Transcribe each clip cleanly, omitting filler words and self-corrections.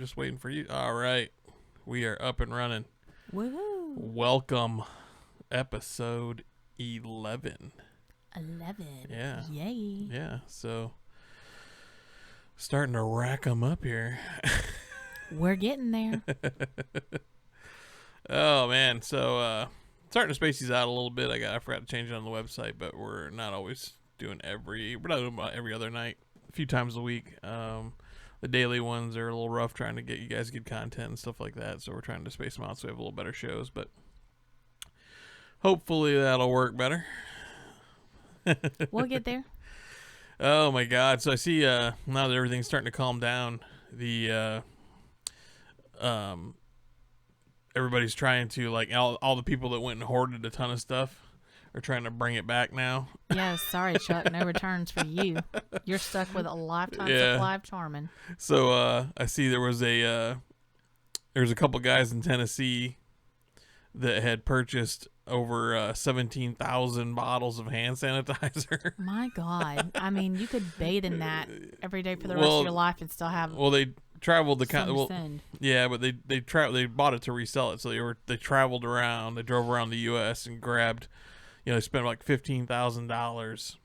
just waiting for you. All right. We are up and running. Woohoo. Welcome. Episode 11. 11. Yeah. Yay. Yeah. So, starting to rack them up here. We're getting there. Oh, man. So, starting to space these out a little bit. I forgot to change it on the website, but we're not always doing we're not doing about every other night. A few times a week. The daily ones are a little rough trying to get you guys good content and stuff like that, so we're trying to space them out so we have a little better shows, but hopefully that'll work better. We'll get there. Oh my god. So I see now that everything's starting to calm down, the everybody's trying to, like, all the people that went and hoarded a ton of stuff are trying to bring it back now. Yeah, sorry, Chuck. No returns for you. You're stuck with a lifetime supply of Charmin. So I see there was a couple guys in Tennessee that had purchased over 17,000 bottles of hand sanitizer. My God. I mean, you could bathe in that every day for the rest of your life and still have they traveled send. Yeah, but they bought it to resell it. So they traveled around, they drove around the US and grabbed, they spent like $15,000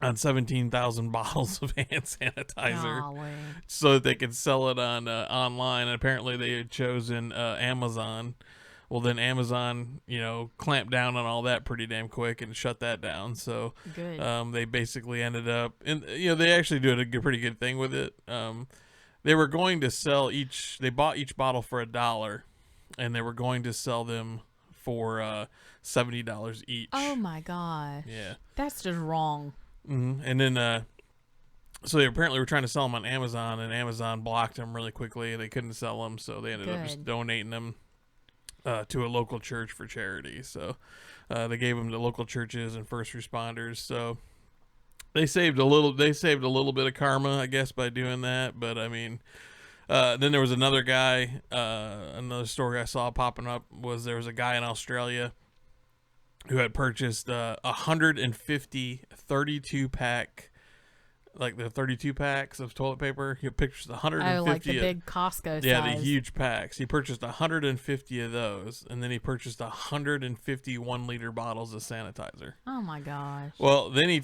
on 17,000 bottles of hand sanitizer. Golly. So that they could sell it on online. And apparently they had chosen Amazon. Well, then Amazon, clamped down on all that pretty damn quick and shut that down. So Good. They basically ended up, and they actually did a pretty good thing with it. They were going to sell they bought each bottle for $1, and they were going to sell them for $70 each. Oh my gosh. Yeah. That's just wrong. Mm-hmm. And then, so they apparently were trying to sell them on Amazon, and Amazon blocked them really quickly. They couldn't sell them, so they ended up just donating them to a local church for charity. So they gave them to local churches and first responders. So they saved a little bit of karma, I guess, by doing that. But I mean, then there was another guy, another story I saw popping up there was a guy in Australia who had purchased 150 32-pack, like the 32 packs of toilet paper. He purchased 150. Oh, like the big Costco size. Yeah, the huge packs. He purchased 150 of those, and then he purchased 150 1-liter bottles of sanitizer. Oh my gosh. Well, then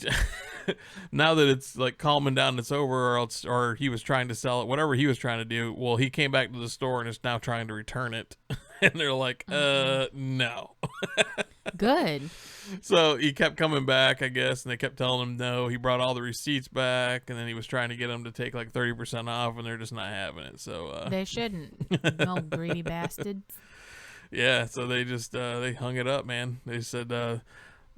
now that it's like calming down, it's over, or he was trying to sell it, whatever he was trying to do. Well, he came back to the store and is now trying to return it, and they're like, no. Good. So he kept coming back, I guess, and they kept telling him no. He brought all the receipts back, and then he was trying to get them to take like 30% off, and they're just not having it. So they shouldn't. No greedy bastards. Yeah, so they just they hung it up, man. They said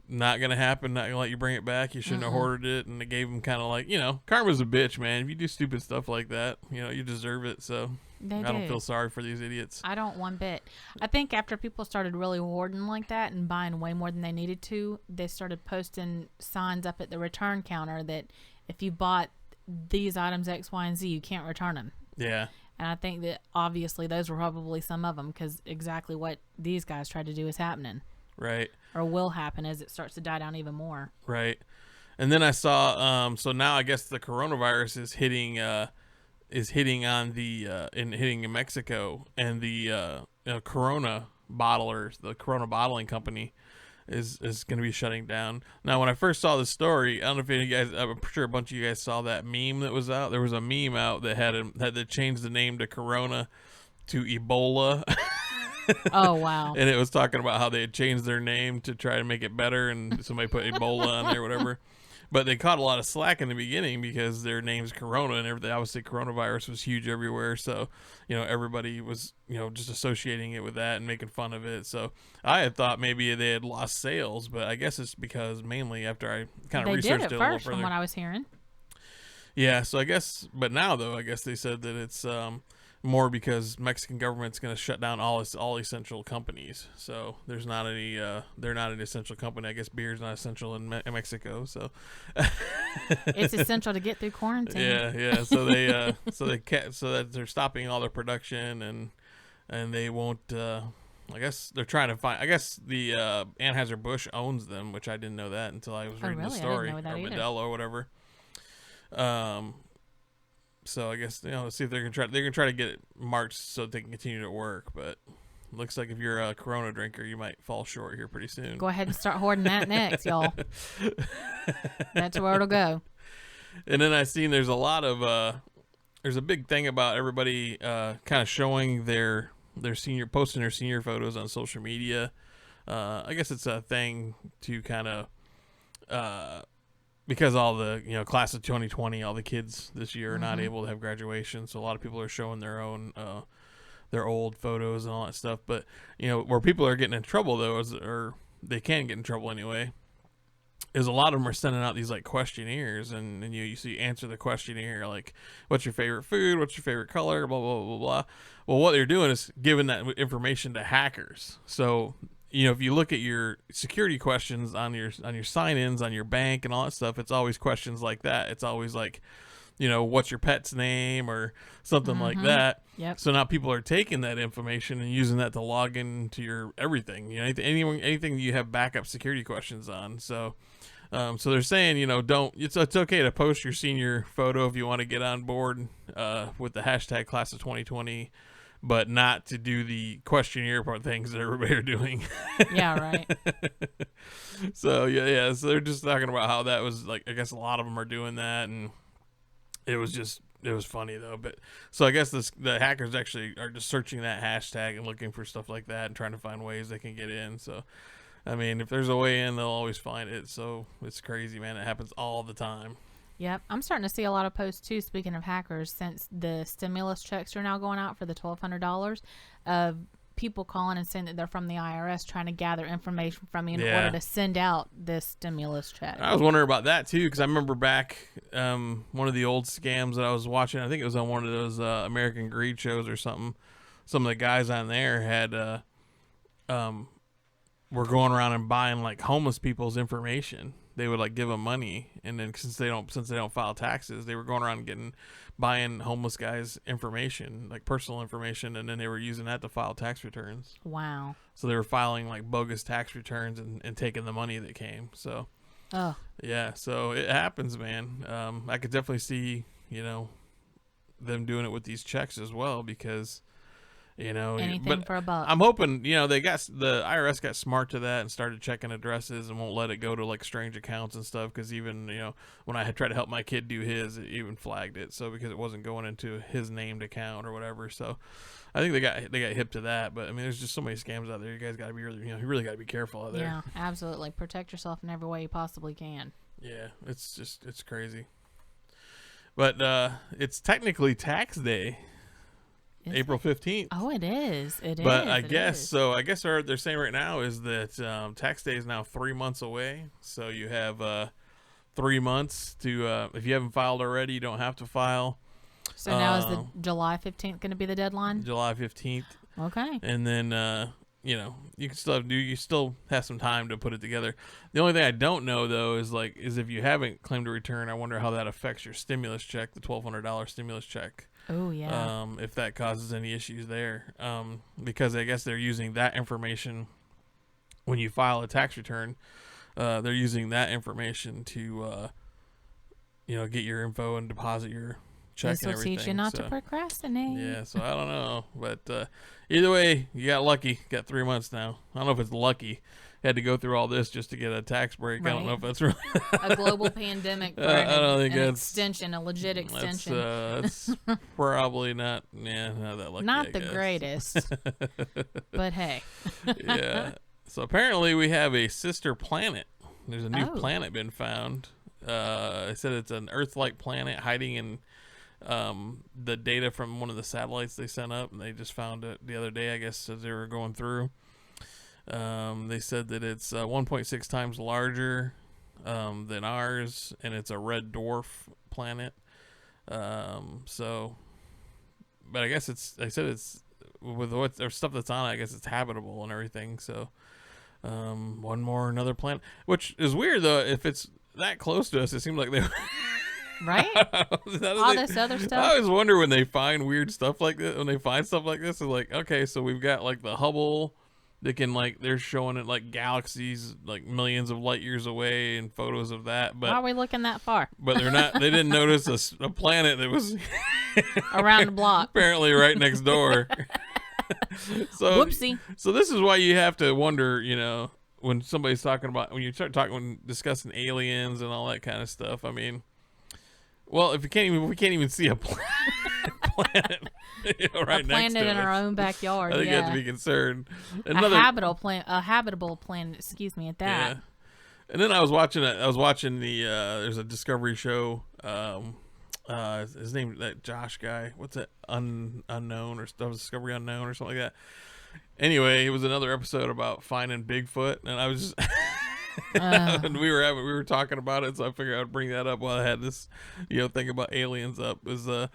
not gonna happen, not gonna let you bring it back. You shouldn't have hoarded it, and they gave him kind of like, karma's a bitch, man. If you do stupid stuff like that, you deserve it. So I don't feel sorry for these idiots. I don't one bit. I think after people started really hoarding like that and buying way more than they needed to, they started posting signs up at the return counter that if you bought these items X, Y, and Z, you can't return them. Yeah. And I think that obviously those were probably some of them, because exactly what these guys tried to do is happening. Right. Or will happen as it starts to die down even more. Right. And then I saw, so now I guess the coronavirus is hitting hitting Mexico, and the Corona bottlers, the Corona bottling company, is going to be shutting down. Now, when I first saw the story, I don't know if any of you guys, I'm sure a bunch of you guys saw that meme that was out. There was a meme out that had to change the name to Corona to Ebola. Oh, wow. And it was talking about how they had changed their name to try to make it better, and somebody put Ebola on there or whatever. But they caught a lot of slack in the beginning because their name's Corona and everything. Obviously, coronavirus was huge everywhere. So, everybody was, just associating it with that and making fun of it. So I had thought maybe they had lost sales, but I guess it's because mainly after I kind of researched it a little first, further. from what I was hearing. Yeah, so I guess, but now though, I guess they said that it's more because Mexican government's going to shut down all essential companies. So there's not any, they're not an essential company. I guess beer's not essential in Mexico. So it's essential to get through quarantine. Yeah. So they, so that they're stopping all their production, and they won't, I guess they're trying to find, I guess the, Anheuser-Busch owns them, which I didn't know that until I was reading the story, I didn't know that or either. Modelo or whatever. So I guess see if they're gonna try to get it marked so they can continue to work. But looks like if you're a Corona drinker, you might fall short here pretty soon. Go ahead and start hoarding that next, y'all. That's where it'll go. And then I seen there's a lot of there's a big thing about everybody kind of showing their posting their senior photos on social media. I guess it's a thing to kind of because all the class of 2020, all the kids this year are not able to have graduation, so a lot of people are showing their own their old photos and all that stuff. But where people are getting in trouble though, or they can get in trouble anyway, is a lot of them are sending out these like questionnaires, and you see answer the questionnaire like, what's your favorite food, what's your favorite color, blah blah blah blah. Well, what they're doing is giving that information to hackers. So if you look at your security questions on your sign-ins on your bank and all that stuff, it's always questions like that. It's always like, what's your pet's name or something like that. Yep. So now people are taking that information and using that to log into your everything. Anything you have backup security questions on. So they're saying, don't. It's okay to post your senior photo if you want to get on board with the hashtag class of 2020. But not to do the questionnaire part things that everybody are doing. Yeah, right. So yeah. So they're just talking about how that was like. I guess a lot of them are doing that, and it was funny though. But so I guess the hackers actually are just searching that hashtag and looking for stuff like that and trying to find ways they can get in. So, I mean, if there's a way in, they'll always find it. So it's crazy, man. It happens all the time. Yep. I'm starting to see a lot of posts, too, speaking of hackers, since the stimulus checks are now going out for the $1,200, of people calling and saying that they're from the IRS trying to gather information from you in order to send out this stimulus check. I was wondering about that, too, because I remember back one of the old scams that I was watching. I think it was on one of those American Greed shows or something. Some of the guys on there had were going around and buying, like, homeless people's information. They would like give them money, and then since they don't file taxes, they were going around and buying homeless guys' information, like personal information, and then they were using that to file tax returns. Wow. So they were filing like bogus tax returns and taking the money that came. So yeah, so it happens, man. I could definitely see them doing it with these checks as well, because anything for a buck. I'm hoping, the IRS got smart to that and started checking addresses and won't let it go to like strange accounts and stuff. Because even, when I had tried to help my kid do his, it even flagged it. So because it wasn't going into his named account or whatever. So I think they got hip to that. But I mean, there's just so many scams out there. You guys got to be really, you really got to be careful out there. Yeah, absolutely. Protect yourself in every way you possibly can. Yeah, it's crazy. But it's technically tax day. April 15th. Oh, it is. But I guess what they're saying right now is that tax day is now 3 months away. So you have 3 months to, if you haven't filed already, you don't have to file. So now is the July 15th going to be the deadline? July 15th. Okay. And then, you can still have some time to put it together. The only thing I don't know though is if you haven't claimed a return, I wonder how that affects your stimulus check, the $1,200 stimulus check. Oh yeah. If that causes any issues there, because I guess they're using that information when you file a tax return. They're using that information to, get your info and deposit your check and everything. This will teach you not to procrastinate. Yeah, so I don't know, but either way, you got lucky. Got 3 months now. I don't know if it's lucky. Had to go through all this just to get a tax break. Right. I don't know if that's really a global pandemic. For I don't think an that's extension, a legit extension. That's probably not. Yeah, not that lucky. Not the greatest, but hey. Yeah. So apparently we have a sister planet. There's a new planet been found. They said it's an Earth-like planet hiding in the data from one of the satellites they sent up, and they just found it the other day, I guess, as they were going through. They said that it's 1.6 times larger than ours, and it's a red dwarf planet. So, but I guess they said it's with what there's stuff that's on it. I guess it's habitable and everything. So, another planet, which is weird though. If it's that close to us, it seems like they. Right? All this other stuff. I always wonder when they find weird stuff like this. When they find stuff like this, it's like, okay, so we've got like the Hubble They can they're showing it like galaxies like millions of light years away and photos of that. But why are we looking that far? But they're not. They didn't notice a planet that was around the block, apparently right next door. So whoopsie. So this is why you have to wonder, when somebody's talking about when discussing aliens and all that kind of stuff. I mean, well, if we can't even see a planet right next to in our own backyard, I think you have to be concerned. A habitable planet. Excuse me, at that. Yeah. And then I was watching the there's a Discovery show. His name, that Josh guy. What's that? Unknown or stuff? Discovery Unknown or something like that. Anyway, it was another episode about finding Bigfoot, and I was just and we were talking about it, so I figured I'd bring that up while I had this, thing about aliens up. You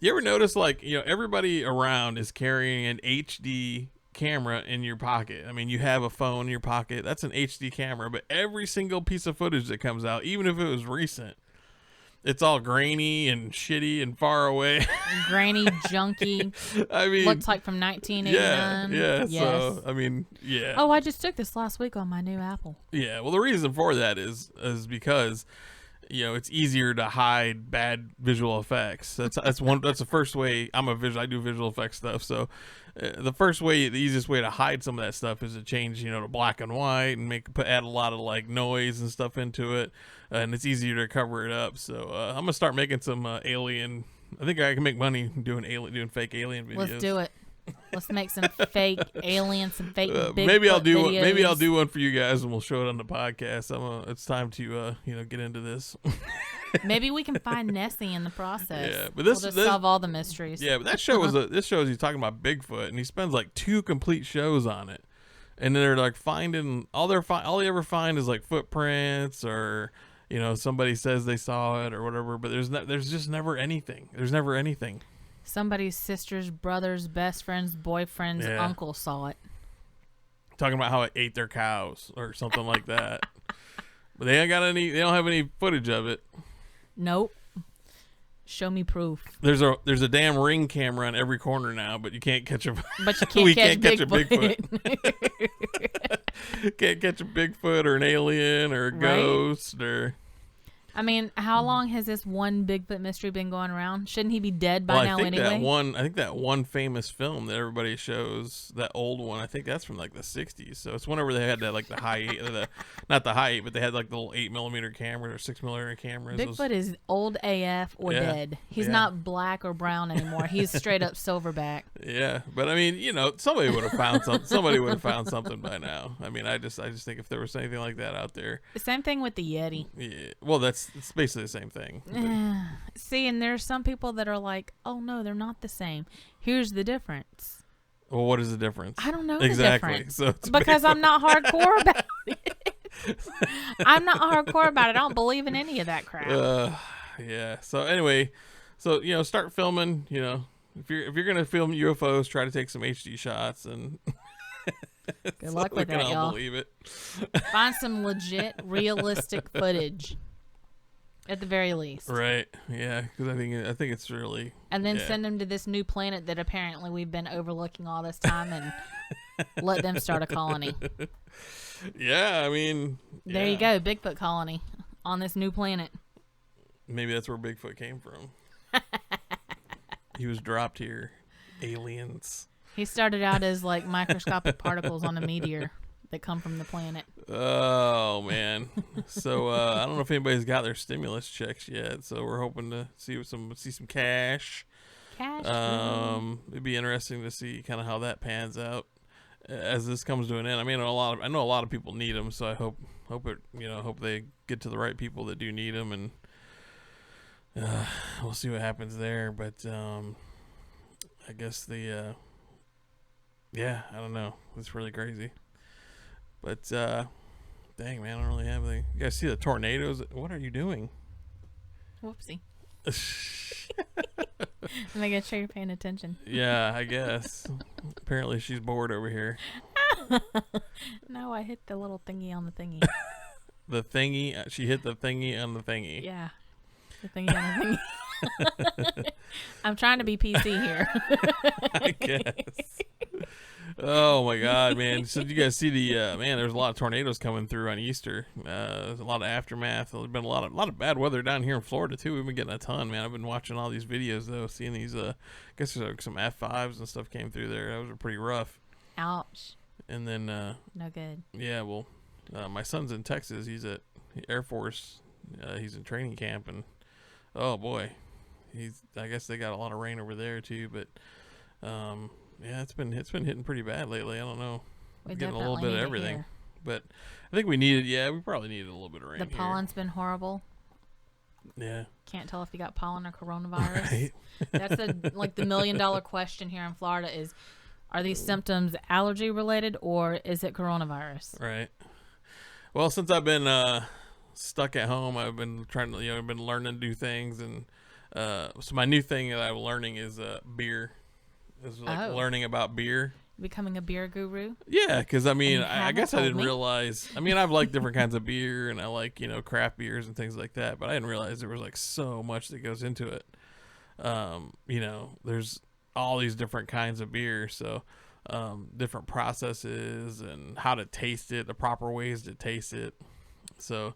ever notice everybody around is carrying an HD camera in your pocket? I mean, you have a phone in your pocket, that's an HD camera, but every single piece of footage that comes out, even if it was recent, it's all grainy and shitty and far away. Grainy, junky. I mean, looks like from 1989. Yeah. Yes. So I mean, yeah. Oh, I just took this last week on my new Apple. Yeah. Well, the reason for that is because it's easier to hide bad visual effects. That's the first way. I do visual effects stuff. So the easiest way to hide some of that stuff is to change, to black and white and add a lot of noise and stuff into it. And it's easier to cover it up. So I'm gonna start making some alien. I think I can make money doing fake alien videos. Let's do it. Let's make some fake aliens, some fake Bigfoot maybe I'll do videos. Maybe I'll do one for you guys, and we'll show it on the podcast. It's time to get into this. Maybe we can find Nessie in the process. Yeah, but we'll just solve all the mysteries. Yeah, but that show this show is he's talking about Bigfoot, and he spends 2 complete shows on it, and then they're finding all they ever find is footprints or somebody says they saw it or whatever, but there's just never anything. There's never anything. Somebody's sister's brother's best friend's boyfriend's uncle saw it. Talking about how it ate their cows or something like that. But they don't have any footage of it. Nope. Show me proof. There's a damn Ring camera on every corner now, but you can't catch a But you can't catch a Bigfoot. Can't catch a Bigfoot or an alien or a ghost or. I mean, how long has this one Bigfoot mystery been going around? Shouldn't he be dead by now anyway? I think that one famous film that everybody shows, that old one, I think that's from the 60s. So it's whenever they had that the high 8, not the high 8, but they had the little 8mm cameras or 6mm cameras. Bigfoot is old AF or dead. He's not black or brown anymore. He's straight up silverback. Yeah, but I mean, somebody would have found something. Somebody would have found something by now. I mean, I just think if there was anything like that out there. The same thing with the Yeti. Yeah, well, it's basically the same thing. See, and there's some people that are like, oh no, they're not the same. Here's the difference. Well, what is the difference? I don't know exactly. The difference. So because I'm not hardcore about it. I'm not hardcore about it. I don't believe in any of that crap. Yeah. So anyway, start filming. If you're gonna film UFOs, try to take some HD shots and. Good luck with that, y'all. Believe it. Find some legit, realistic footage. At the very least. Right. Yeah. Because I think it's really. And then send them to this new planet that apparently we've been overlooking all this time, and let them start a colony. Yeah. I mean. There you go, Bigfoot colony on this new planet. Maybe that's where Bigfoot came from. He was dropped here. Aliens. He started out as microscopic particles on a meteor that come from the planet. Oh man. So I don't know if anybody's got their stimulus checks yet, so we're hoping to see some cash. It'd be interesting to see kind of how that pans out as this comes to an end. I mean, I know a lot of people need them, so I hope they get to the right people that do need them, and we'll see what happens there. But I guess I don't know. It's really crazy. But, dang, man, I don't really have anything. You guys see the tornadoes? What are you doing? Whoopsie. I'm making sure you're paying attention. Yeah, I guess. Apparently she's bored over here. No, I hit the little thingy on the thingy. The thingy? She hit the thingy on the thingy. Yeah. The thingy on the thingy. I'm trying to be PC here. I guess. Oh my God, man! So you guys see the man? There's a lot of tornadoes coming through on Easter. There's a lot of aftermath. There's been a lot of bad weather down here in Florida too. We've been getting a ton, man. I've been watching all these videos though, seeing these. I guess there's like some F5s and stuff came through there. Those were pretty rough. Ouch. And then no good. Yeah, well, my son's in Texas. He's at Air Force. He's in training camp, and oh boy, I guess they got a lot of rain over there too. But yeah, it's been hitting pretty bad lately. I don't know. We're getting a little bit of everything, but I think we needed. Yeah, we probably needed a little bit of rain. The pollen's been horrible. Yeah. Can't tell if you got pollen or coronavirus. Right. That's the $1 million question here in Florida is, are these symptoms allergy related or is it coronavirus? Right. Well, since I've been stuck at home, I've been trying to, I've been learning to do things, and so my new thing that I'm learning is beer. Is like learning about beer. Becoming a beer guru? Yeah, because I mean, I guess I didn't realize. I mean, I've liked different kinds of beer, and I like craft beers and things like that. But I didn't realize there was like so much that goes into it. There's all these different kinds of beer, so different processes and how to taste it, the proper ways to taste it. So,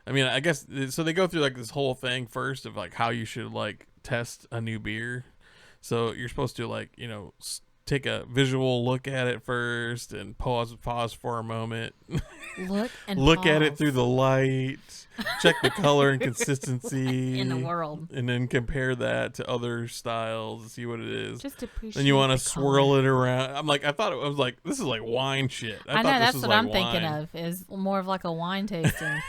I mean, I guess so. They go through like this whole thing first of like how you should like test a new beer. So you're supposed to like take a visual look at it first and pause for a moment. Look at it through the light. Check the color and consistency in the world, and then compare that to other styles and see what it is. Just appreciate. Then you want to swirl it around. I thought it was like this is like wine shit. I know that's what I'm thinking of is more of like a wine tasting.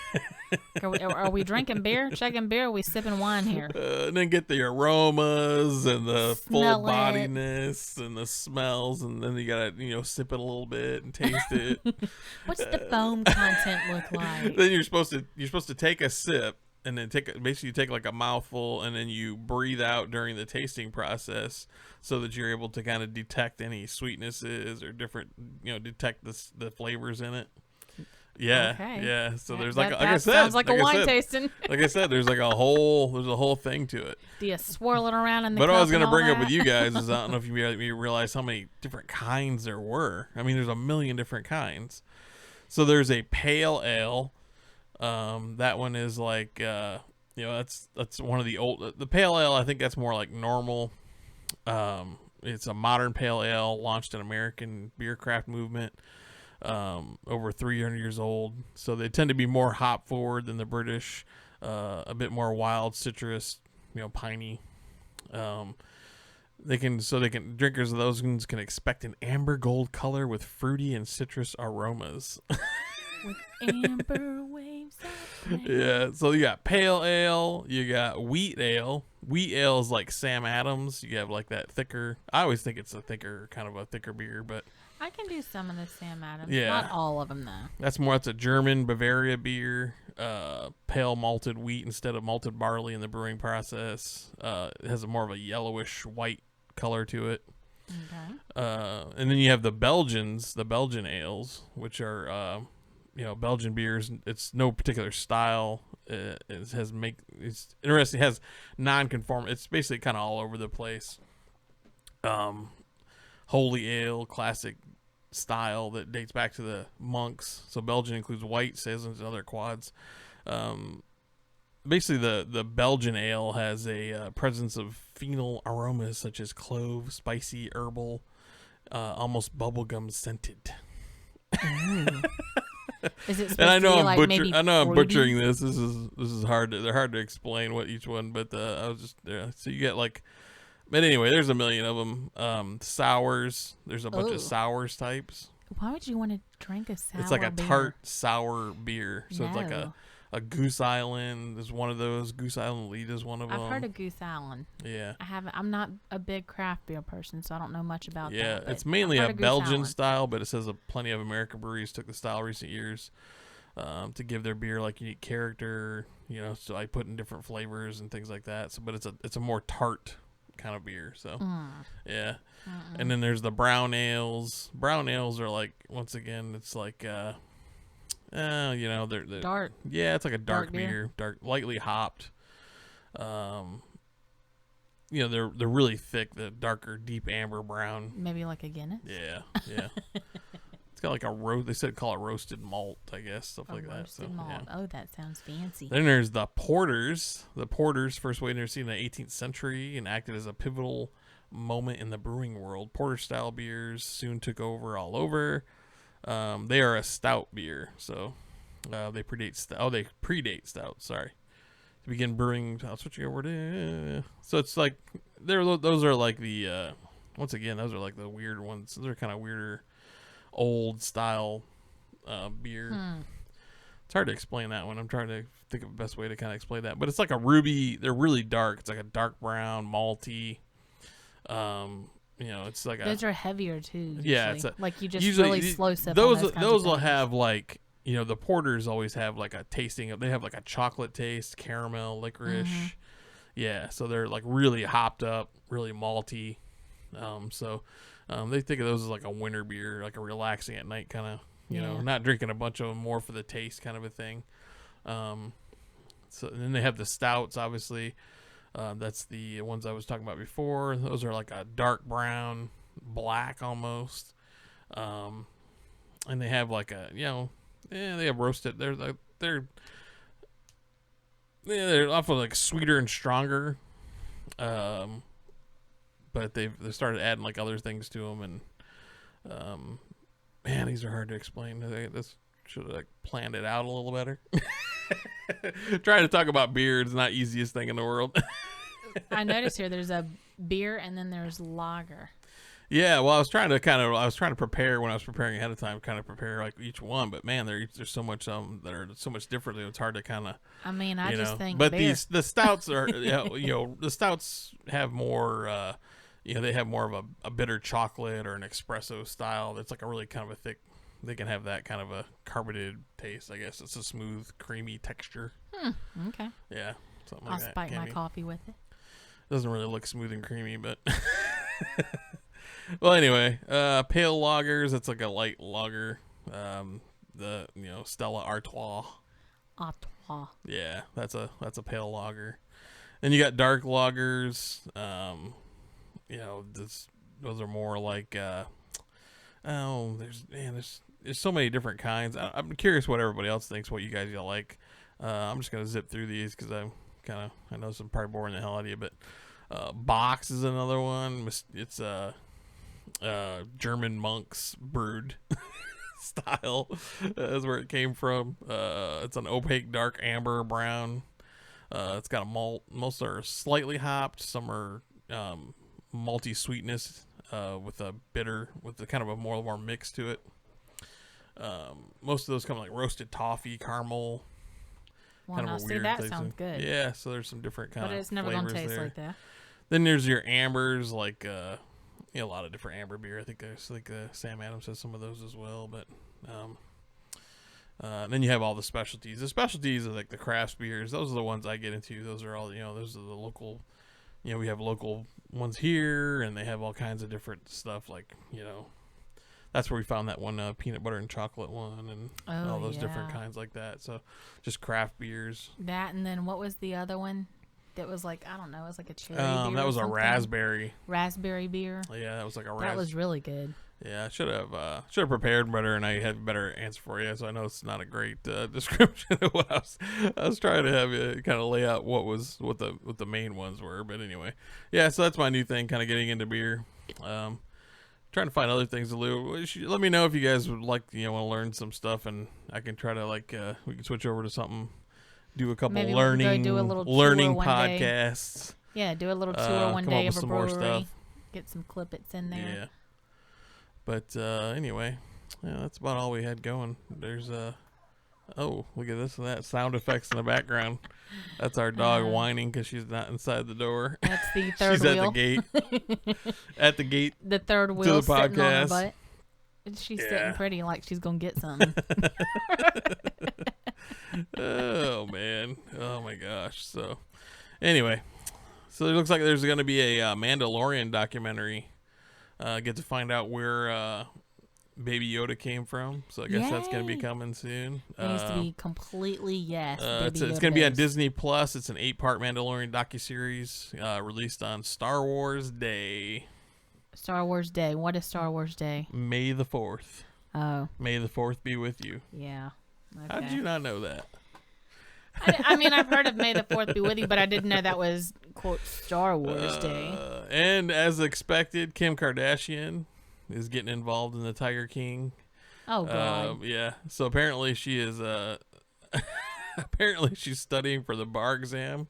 Are we drinking beer? Checking beer? Or are we sipping wine here? And then get the aromas and the full bodiness and the smells, and then you gotta sip it a little bit and taste it. What's the foam content look like? Then you're supposed to take a sip and then take like a mouthful, and then you breathe out during the tasting process so that you're able to kind of detect any sweetnesses or different detect the flavors in it. Yeah, okay. Yeah. So there's sounds like a wine tasting. Like I said, there's a whole thing to it. Do you swirl it around in the? But cup what I was gonna bring that? up with you guys is I don't know if you realize how many different kinds there were. I mean, there's a million different kinds. So there's a pale ale. That one is like that's one of the old. The pale ale, I think that's more like normal. It's a modern pale ale launched an American beer craft movement. Over 300 years old, so they tend to be more hop forward than the British, a bit more wild, citrus, piney. Drinkers of those ones can expect an amber gold color with fruity and citrus aromas. With amber waves of yeah, so you got pale ale, you got wheat ale. Wheat ale is like Sam Adams. You have like that thicker. I always think it's a thicker beer, but I can do some of the Sam Adams. Yeah. Not all of them, though. That's a German Bavaria beer, pale malted wheat instead of malted barley in the brewing process. It has more of a yellowish white color to it. Okay. And then you have the Belgian ales, which are, Belgian beers. It's no particular style. It's interesting. It has non-conform. It's basically kind of all over the place. Holy ale, classic style that dates back to the monks. So Belgian includes white, saisons, and other quads. Basically, the Belgian ale has a presence of phenol aromas such as clove, spicy, herbal, almost bubblegum scented. Is it? And I know I'm butchering this. This is hard. They're hard to explain what each one, but I was just there. So you get like. But anyway, there's a million of them. Sours. There's a bunch of sours types. Why would you want to drink a sour? It's like a beer? tart sour beer. So it's like a Goose Island is one of those. Goose Island Elite is one of them. I've heard of Goose Island. Yeah. I haven't. I'm not a big craft beer person, so I don't know much about that. Yeah, it's mainly a Belgian style, but it says plenty of American breweries took the style recent years to give their beer like unique character. So I put in different flavors and things like that. So, but it's a more tart kind of beer. So yeah. And then there's the brown ales. Brown ales are like, once again, it's like they're dark. Yeah, it's like a dark beer, lightly hopped. they're really thick, the darker, deep amber brown. Maybe like a Guinness. Yeah. It's got like a roast. They said call it roasted malt, I guess, stuff like that. Roasted malt. Yeah. Oh, that sounds fancy. Then there's the porters. The porters, first way they're seen in the 18th century and acted as a pivotal moment in the brewing world. Porter style beers soon took over all over. They are a stout beer, so they predate stout. Sorry, to begin brewing. I'll switch over to. So it's like those are like the once again those are like the weird ones. Those are kind of weirder, old style beer. It's hard to explain that one. I'm trying to think of the best way to kind of explain that, but it's like a ruby. They're really dark. It's like a dark brown, malty. It's like those are heavier too. Usually. Yeah, it's like you just really slow sip. Those will have like the porters always have like a tasting of. They have like a chocolate taste, caramel, licorice. Mm-hmm. Yeah, so they're like really hopped up, really malty. They think of those as like a winter beer, like a relaxing at night kind of. Not drinking a bunch of them, more for the taste kind of a thing. So then they have the stouts, obviously. That's the ones I was talking about before. Those are like a dark brown, black almost. And they have like they have roasted. They're often like sweeter and stronger. But they started adding like other things to them, and man, these are hard to explain. This should have like planned it out a little better. Trying to talk about beer is not the easiest thing in the world. I noticed here there's a beer and then there's lager. Yeah, well, I was trying to prepare when I was preparing ahead of time, kind of prepare like each one. But man, there's so much that are so much differently. It's hard to kind of. I mean, I just think. But beer. the stouts are the stouts have more. They have more of a bitter chocolate or an espresso style. That's like a really kind of a thick. They can have that kind of a carbonated taste. I guess it's a smooth, creamy texture. Okay. Yeah, something I'll like that. I'll spike my coffee with it. Doesn't really look smooth and creamy, but. Well, anyway, pale lagers. It's like a light lager. The Stella Artois. Artois. Yeah, that's a pale lager. Then you got dark lagers. Those are more like. There's so many different kinds. I'm curious what everybody else thinks. What you guys like. I'm just gonna zip through these because I know some probably boring the hell out of you, but Box is another one. It's German monks brewed style. That's where it came from. It's an opaque dark amber brown. It's got a malt. Most are slightly hopped. Some are malty sweetness with a bitter, with a kind of a more mix to it. Most of those come like roasted toffee, caramel. Well, kind of a weird that sounds good. Yeah, so there's some different kind of flavors there. But it's never gonna taste like that. Then there's your ambers, like a lot of different amber beer. I think Sam Adams has some of those as well. But then you have all the specialties. The specialties are like the craft beers. Those are the ones I get into. Those are all those are the local. We have local ones here, and they have all kinds of different stuff. Like that's where we found that one peanut butter and chocolate one, and all those different kinds like that. So just craft beers. That, and then what was the other one? That was like, I don't know, it was like a cherry beer. That was a raspberry beer. Yeah, that was like that was really good. Yeah, I should have prepared better, and I had a better answer for you. So I know it's not a great description of what I was trying to have you kind of lay out what the main ones were. But anyway, yeah. So that's my new thing, kind of getting into beer. Trying to find other things to do. Let me know if you guys would like want to learn some stuff, and I can try to we can switch over to something. Do a couple Maybe learning podcasts. Yeah, do a little tour one day of a brewery. More stuff. Get some clippets in there. Yeah. But anyway, that's about all we had going. There's look at this and that sound effects in the background. That's our dog whining because she's not inside the door. That's the third she's wheel. At the gate. At the gate. The third wheel to the podcast. Sitting on her butt. She's sitting pretty like she's gonna get something. Oh man, oh my gosh. So anyway, so it looks like there's going to be a Mandalorian documentary. Get to find out where Baby Yoda came from. So I guess that's going to be coming soon. It needs to be completely it's going to be on Disney Plus. It's an 8-part Mandalorian docuseries released on Star Wars Day. Star Wars Day. What is Star Wars Day? May the 4th. Oh. May the 4th be with you. Yeah. Okay. How did you not know that? I mean, I've heard of May the 4th be with you, but I didn't know that was, quote, Star Wars Day. And as expected, Kim Kardashian is getting involved in the Tiger King. Oh, God. Yeah. So apparently she is, apparently she's studying for the bar exam.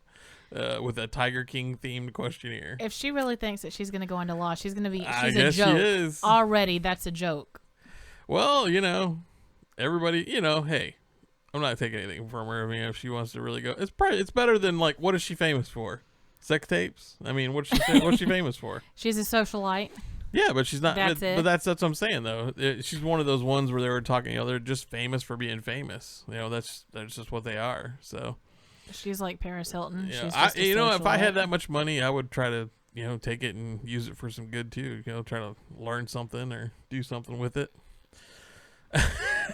With a Tiger King themed questionnaire. If she really thinks that she's going to go into law, she's going to be. She's a joke. She is. Already, that's a joke. Well, everybody, hey, I'm not taking anything from her. I mean, if she wants to really go, it's better than like, what is she famous for? Sex tapes? I mean, what's she famous for? She's a socialite. Yeah, but she's not. That's it. But that's what I'm saying though. She's one of those ones where they were talking. They're just famous for being famous. That's just what they are. So. She's like Paris Hilton. Yeah. She's just if I had that much money, I would try to, take it and use it for some good too. Try to learn something or do something with it.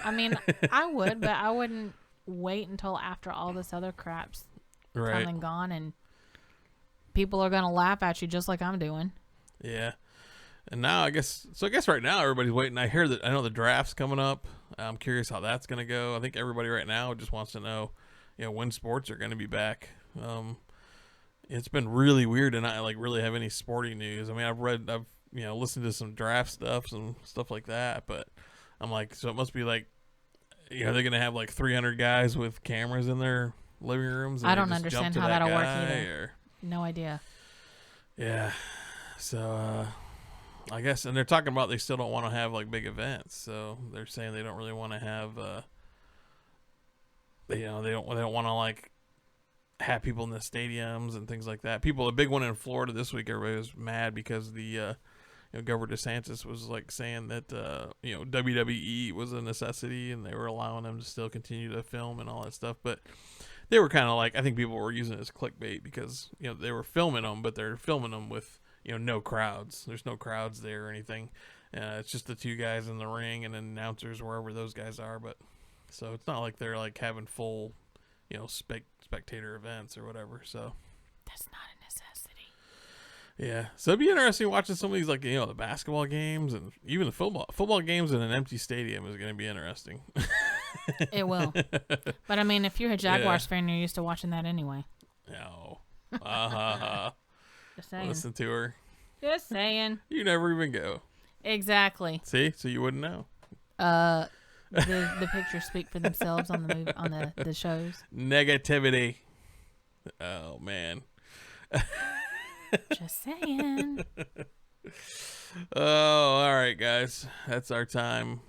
I mean, I would, but I wouldn't wait until after all this other crap's come and gone, and people are gonna laugh at you just like I'm doing. Yeah. And now I guess right now everybody's waiting. I know the draft's coming up. I'm curious how that's gonna go. I think everybody right now just wants to know. When sports are going to be back. It's been really weird to not really have any sporting news. I mean, I've listened to some draft stuff, some stuff like that, but I'm like, so it must be like, they're going to have like 300 guys with cameras in their living rooms. And I don't understand how that'll work either. No idea. Yeah. So, I guess, and they're talking about they still don't want to have like big events. So they're saying they don't really want to have, they don't want to like have people in the stadiums and things like that. A big one in Florida this week. Everybody was mad because the Governor DeSantis was like saying that WWE was a necessity and they were allowing them to still continue to film and all that stuff. But they were kind of like, I think people were using it as clickbait because they were filming them, but they're filming them with no crowds. There's no crowds there or anything. It's just the two guys in the ring and then announcers wherever those guys are, but. So it's not like they're like having full, spectator events or whatever. So that's not a necessity. Yeah. So it'd be interesting watching some of these, like, the basketball games and even the football games in an empty stadium is going to be interesting. It will. But I mean, if you're a Jaguars fan, you're used to watching that anyway. No. Just saying. Listen to her. Just saying. You never even go. Exactly. See? So you wouldn't know. The pictures speak for themselves on the movie, on the shows. Negativity. Oh man. Just saying. Oh, all right, guys. That's our time.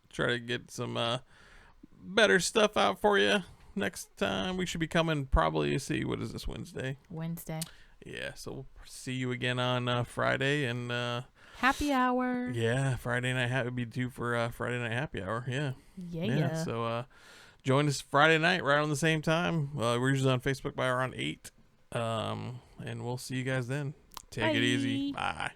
Try to get some better stuff out for you next time. We should be coming probably. See, what is this, Wednesday? Wednesday. Yeah. So we'll see you again on Friday and. Happy hour. Yeah, Friday night would be due for Friday night happy hour. Yeah. Yeah. So join us Friday night right on the same time. We're usually on Facebook by around 8. And we'll see you guys then. Take it easy. Bye.